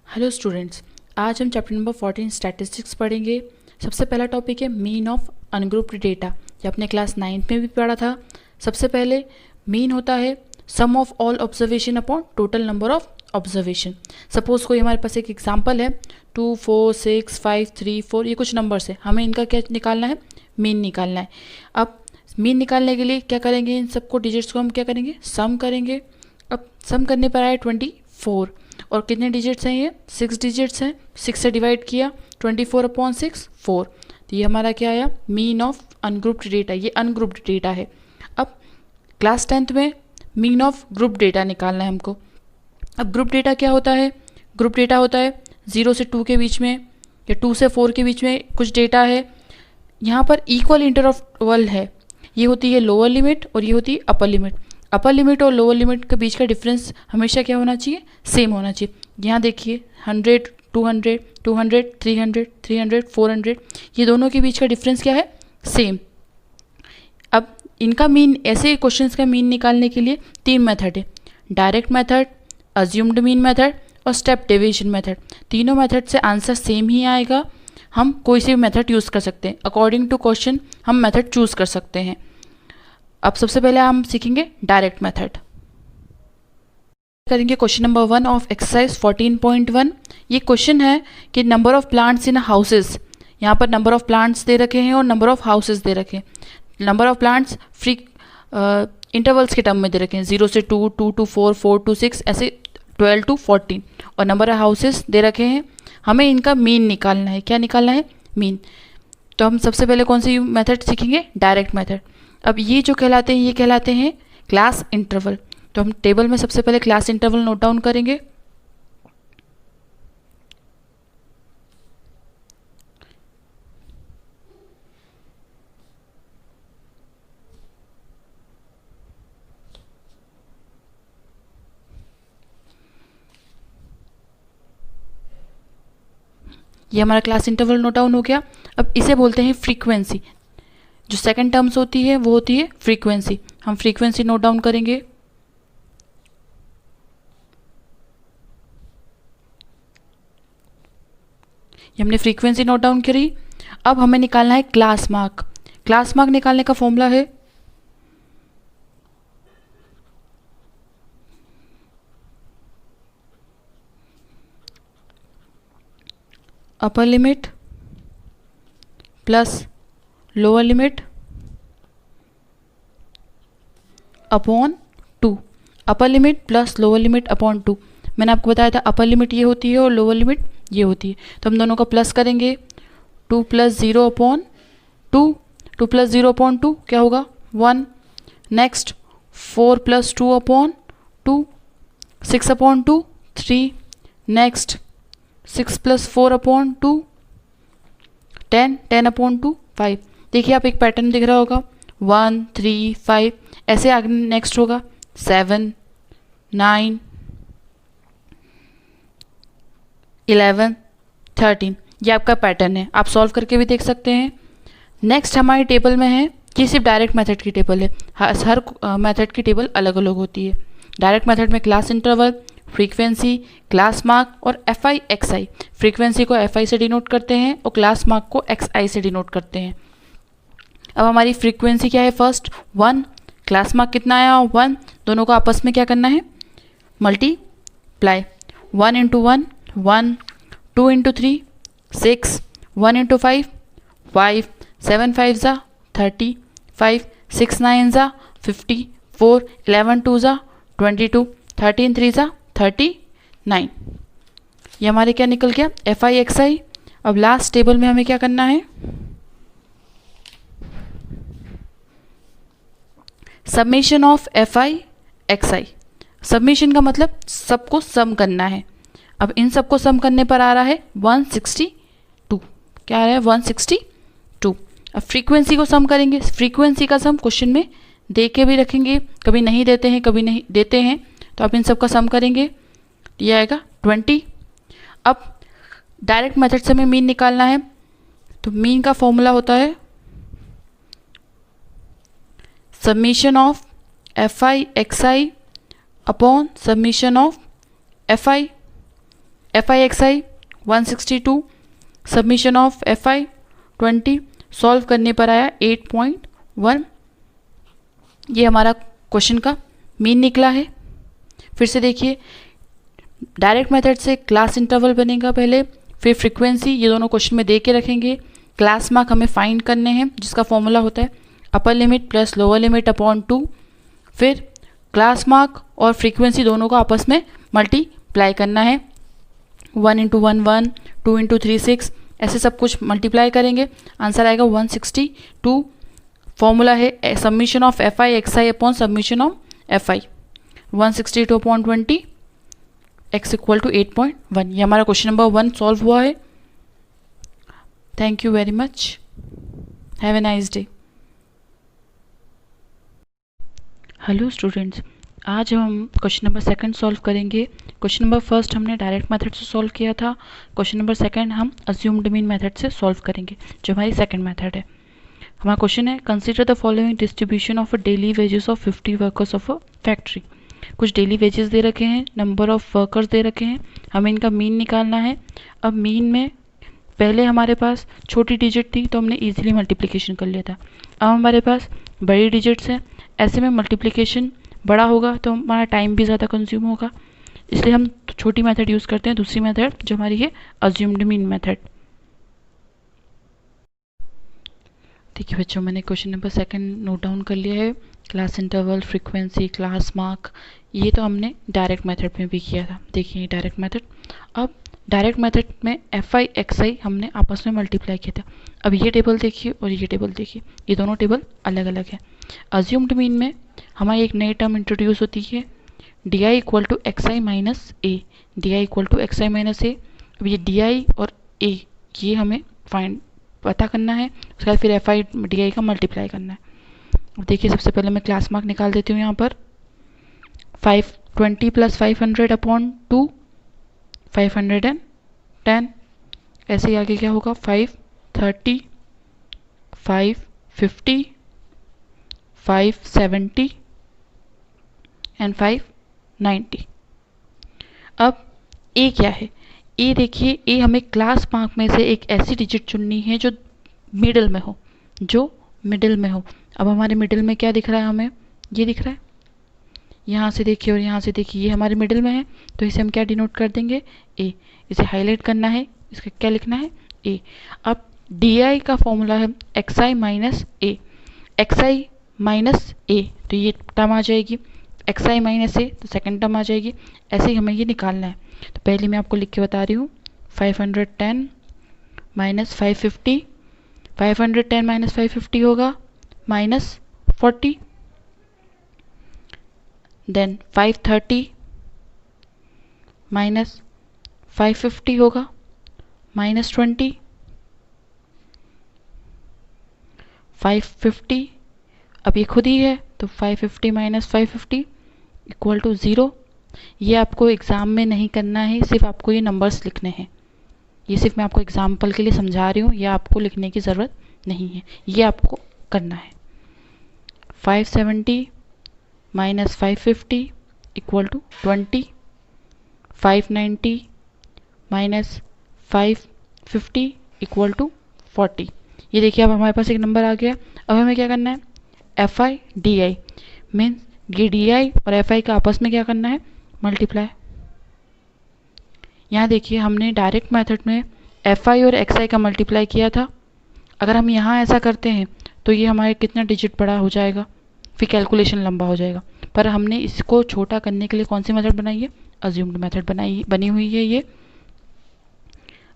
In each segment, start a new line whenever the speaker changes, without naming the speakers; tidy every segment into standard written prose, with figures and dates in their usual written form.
Hello students, आज हम chapter number 14 statistics पढ़ेंगे। सबसे पहला टॉपिक है मीन ऑफ अनग्रुप्ड डेटा। ये अपने क्लास 9 में भी पढ़ा था। सबसे पहले मीन होता है sum of all observation upon total number of observation. Suppose कोई हमारे पास एक एग्जांपल है 2, 4, 6, 5, 3, 4, ये कुछ नंबर्स है, हमें इनका क्या निकालना है, मीन निकालना है। अब मीन निकालने के लिए क्या करेंगे, इन सबको डिजिट्स को हम क्या करेंगे, सम करेंगे। अब सम करने पर आया 24 और कितने डिजिट्स हैं, ये 6 डिजिट्स हैं। 6 से डिवाइड किया 24/6 4, तो ये हमारा क्या आया, मीन ऑफ अनग्रुप्ड डेटा। ये अनग्रुप्ड डेटा है। अब क्लास 10th में मीन ऑफ ग्रुप डेटा निकालना है हमको। अब ग्रुप डेटा क्या होता है, ग्रुप डेटा होता है 0 से 2 के बीच में या 2 से 4 के बीच में कुछ डेटा है। यहाँ पर इक्वल इंटरवल है, ये होती है लोअर लिमिट और ये होती है अपर लिमिट। अपर लिमिट और लोअर लिमिट के बीच का डिफरेंस हमेशा क्या होना चाहिए, सेम होना चाहिए। यहाँ देखिए 100, 200, 200, 300, 300, 400, ये दोनों के बीच का डिफरेंस क्या है, सेम। अब इनका मीन, ऐसे क्वेश्चंस का मीन निकालने के लिए 3 मेथड है, direct method, assumed mean method और स्टेप डेविएशन मेथड। तीनों मेथड से आंसर सेम ही आएगा। हम कोई सी भी मेथड यूज़ कर सकते हैं, अकॉर्डिंग टू क्वेश्चन हम मेथड चूज़ कर सकते हैं। अब सबसे पहले हम सीखेंगे डायरेक्ट मेथड। करेंगे क्वेश्चन नंबर 1 ऑफ एक्सरसाइज 14.1। ये क्वेश्चन है कि number of plants in houses, यहाँ पर नंबर ऑफ प्लांट्स दे रखे हैं और नंबर ऑफ हाउसेस दे रखे हैं। Number of plants free intervals के टर्म में दे रखे हैं, 0 से 2, 2 to 4, 4 to 6, ऐसे 12 to 14, और नंबर ऑफ हाउसेस दे रखे हैं। हमें इनका मीन निकालना है। क्या निकालना है, मीन। तो हम सबसे पहले कौन सी मेथड सीखेंगे, डायरेक्ट मेथड। अब ये जो कहलाते हैं, ये कहलाते हैं क्लास इंटरवल। तो हम टेबल में सबसे पहले क्लास इंटरवल नोट डाउन करेंगे। ये हमारा क्लास इंटरवल नोट डाउन हो गया। अब इसे बोलते हैं फ्रीक्वेंसी। जो सेकंड टर्म्स होती है वो होती है फ्रीक्वेंसी। हम फ्रीक्वेंसी नोट डाउन करेंगे। ये हमने फ्रीक्वेंसी नोट डाउन करी। अब हमें निकालना है क्लास मार्क। क्लास मार्क निकालने का फॉर्मूला है upper limit plus lower limit upon 2। Upper limit plus lower limit upon 2। मैंने आपको बताया था अपर लिमिट ये होती है और लोअर लिमिट ये होती है, तो हम दोनों का प्लस करेंगे। 2 + 0/2, 2 + 0/2 क्या होगा, 1। नेक्स्ट 4 + 2/2, 6/2, 3। नेक्स्ट 6 + 4/2, 10, 10/2, 5। देखिए आप एक पैटर्न दिख रहा होगा, 1, 3, 5, ऐसे आगे नेक्स्ट होगा 7, 9, 11, 13। ये आपका पैटर्न है, आप सॉल्व करके भी देख सकते हैं। नेक्स्ट हमारी टेबल में है, ये सिर्फ डायरेक्ट मेथड की टेबल है, हर मेथड की टेबल अलग अलग होती है। डायरेक्ट मेथड में class interval, frequency, class mark और FI XI। फ्रीक्वेंसी को FI से डिनोट करते हैं और क्लास मार्क को XI से डिनोट करते हैं। अब हमारी फ्रीक्वेंसी क्या है, फर्स्ट 1, क्लास मार्क कितना आया, 1। दोनों को आपस में क्या करना है, मल्टीप्लाई। 1 × 1, 1, 2 × 3, 6, 1 × 5, 5, 7 5 ज़ा 35, 6 9 ज़ा 54, 11 2 ज़ा 22, 13 3 ज़ा 39। ये हमारे क्या निकल गया, FI XI। अब लास्ट टेबल में हमें क्या करना है, summation of FI XI। Summation का मतलब सबको सम करना है। अब इन सबको सम करने पर आ रहा है 162। क्या आ रहा है, 162। अब फ्रीक्वेंसी को सम करेंगे। फ्रीक्वेंसी का सम क्वेश्चन में दे के भी रखेंगे, कभी नहीं देते हैं, कभी नहीं देते हैं, तो आप इन सब का सम करेंगे, ये आएगा 20। अब डायरेक्ट मेथड से हमें मीन निकालना है, तो मीन का फॉर्मूला होता है summation of FI XI upon summation of FI FI/XI 162, submission of FI 20, solve करने पर आया 8.1। ये हमारा क्वेश्चन का मीन निकला है। फिर से देखिए, डायरेक्ट मेथड से क्लास इंटरवल बनेगा पहले, फिर फ्रीक्वेंसी, ये दोनों क्वेश्चन में दे के रखेंगे। क्लास मार्क हमें फाइंड करने हैं, जिसका फॉर्मूला होता है upper limit plus lower limit upon 2। फिर क्लास मार्क और फ्रीक्वेंसी दोनों को आपस में मल्टीप्लाई करना है, 1 × 1 1, 2 × 3 6, ऐसे सब कुछ मल्टीप्लाई करेंगे, आंसर आएगा 162। फॉर्मूला है submission of FI/XI upon submission of FI, 162 upon 20, x equal to 8.1। ये हमारा क्वेश्चन नंबर 1 सॉल्व हुआ है। Thank you very much, have a nice day. Hello students, आज हम क्वेश्चन नंबर 2 सॉल्व करेंगे। क्वेश्चन नंबर 1 हमने डायरेक्ट मेथड से solve किया था। क्वेश्चन नंबर 2 हम अज्यूम्ड मीन मेथड से सॉल्व करेंगे, जो हमारी सेकंड मेथड है। हमारा क्वेश्चन है, consider the following distribution of daily wages of 50 workers of a factory. कुछ डेली वेजेस दे रखे हैं, नंबर ऑफ वर्कर्स दे रखे हैं, हमें इनका मीन निकालना है। अब मीन में पहले हमारे पास छोटी डिजिट थी तो हमने इजीली मल्टीप्लिकेशन कर लिया था। अब हमारे पास बड़ी डिजिट्स हैं, ऐसे में मल्टीप्लिकेशन बड़ा होगा तो हमारा टाइम भी ज़्यादा कंज्यूम होगा, इसलिए हम छोटी मेथड यूज़ करते हैं, दूसरी मेथड जो हमारी है अज्यूम्ड मीन मेथड। देखिए बच्चों, मैंने क्वेश्चन नंबर 2 नोट डाउन कर लिया है। Class interval, frequency, class mark, ये तो हमने डायरेक्ट मेथड में भी किया था। देखिए ये डायरेक्ट मेथड। अब डायरेक्ट मेथड में FI/XI हमने आपस में मल्टीप्लाई किया था। अब ये टेबल देखिए और ये टेबल देखिए, ये दोनों टेबल अलग अलग है। अज्यूम्ड मीन में हमारी एक नई टर्म इंट्रोड्यूस होती है, DI equal to XI minus A, DI equal to XI minus A. अब ये DI और A ये हमें फाइंड पता करना है, उसके बाद फिर FI/DI का मल्टीप्लाई करना है। अब देखिए, सबसे पहले मैं क्लास मार्क निकाल देती हूँ यहाँ पर। 520 प्लस 500 अपॉन 2, 510। ऐसे ही आगे क्या होगा, 530, 550, 570 एंड 590। अब ए क्या है, ए देखिए, ए हमें क्लास मार्क में से एक ऐसी डिजिट चुननी है जो मिडिल में हो, जो मिडिल में हो। अब हमारे मिडिल में क्या दिख रहा है, हमें ये दिख रहा है, यहाँ से देखिए और यहाँ से देखिए, ये हमारे मिडिल में है, तो इसे हम क्या डिनोट कर देंगे, ए। इसे हाईलाइट करना है, इसका क्या लिखना है, ए। अब DI का फॉर्मूला है XI माइनस ए, XI माइनस ए, तो ये टर्म आ जाएगी, XI माइनस ए तो सेकेंड टर्म आ जाएगी। ऐसे ही हमें ये निकालना है। तो पहले मैं आपको लिख के बता रही हूँ, 510 माइनस 550, 510 माइनस 550 होगा माइनस 40, देन 530 माइनस 550 होगा माइनस 20, 550, अब ये खुद ही है तो 550 माइनस 550 इक्वल टू 0। ये आपको एग्ज़ाम में नहीं करना है, सिर्फ आपको ये नंबर्स लिखने हैं। ये सिर्फ मैं आपको एग्जाम्पल के लिए समझा रही हूँ, ये आपको लिखने की ज़रूरत नहीं है, ये आपको करना है। 570 minus 550 equal to 20, 590 minus 550 equal to 40। ये देखिए, अब हमारे पास एक नंबर आ गया। अब हमें क्या करना है, FI/DI मीन्स ये DI और FI का आपस में क्या करना है, मल्टीप्लाई। यहाँ देखिए, हमने डायरेक्ट मेथड में FI और XI का मल्टीप्लाई किया था। अगर हम यहाँ ऐसा करते हैं तो ये हमारे कितना डिजिट बड़ा हो जाएगा, फिर कैलकुलेशन लंबा हो जाएगा। पर हमने इसको छोटा करने के लिए कौन सी मेथड बनाई है, अज्यूम्ड मेथड बनी हुई है ये।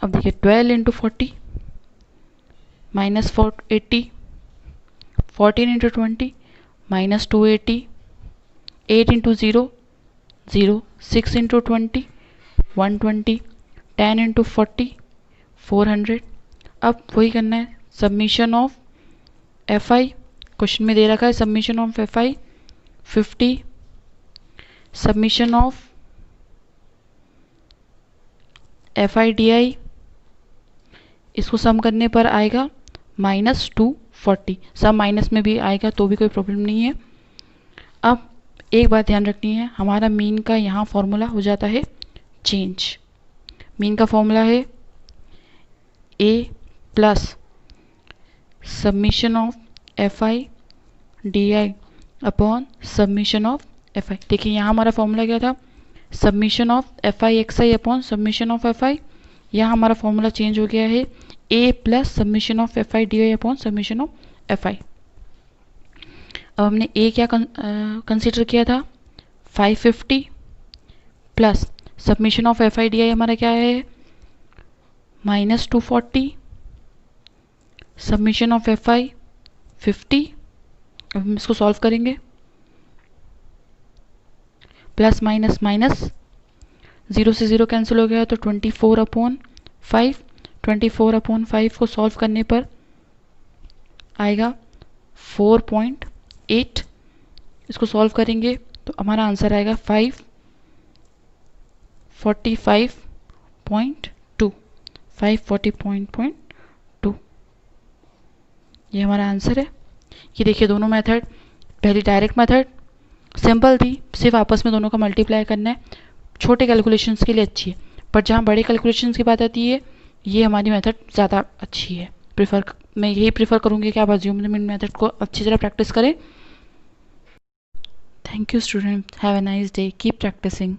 अब देखिए, 12 × 40 माइनस 480, 14 × 20 माइनस 280, 8 × 0 0, 6 × 20 120, 10 × 40 400। अब वही करना है, सबमिशन ऑफ FI, क्वेश्चन में दे रखा है submission of FI 50, submission of FI/DI, इसको सम करने पर आएगा माइनस 240। सब माइनस में भी आएगा तो भी कोई प्रॉब्लम नहीं है। अब एक बात ध्यान रखनी है, हमारा मीन का यहाँ फॉर्मूला हो जाता है चेंज। मीन का फॉर्मूला है A plus submission of F I D I upon submission of F I. देखिए यहाँ हमारा फॉर्मूला क्या था, submission of F I X I upon submission of F I. यहाँ हमारा फॉर्मूला चेंज हो गया है A plus submission of F I D I upon submission of F I. अब हमने ए क्या कंसिडर किया था, 550 plus submission of F I D I हमारा क्या है, -240, सबमिशन ऑफ एफ आई 50। अब हम इसको सॉल्व करेंगे, प्लस माइनस माइनस, 0 से 0 कैंसिल हो गया तो 24/5। 24/5 को सॉल्व करने पर आएगा 4.8। इसको सॉल्व करेंगे तो हमारा आंसर आएगा 545.2। 540.2 ये हमारा आंसर है। ये देखिए दोनों मेथड, पहली डायरेक्ट मेथड सिंपल थी, सिर्फ आपस में दोनों का मल्टीप्लाई करना है, छोटे कैलकुलेशंस के लिए अच्छी है, पर जहाँ बड़े कैलकुलेशंस की बात आती है ये हमारी मेथड ज़्यादा अच्छी है। मैं यही प्रेफर करूँगी कि आप अज्यूममेंट मेथड को अच्छी तरह प्रैक्टिस करें। Thank you student, have a nice day, keep practising.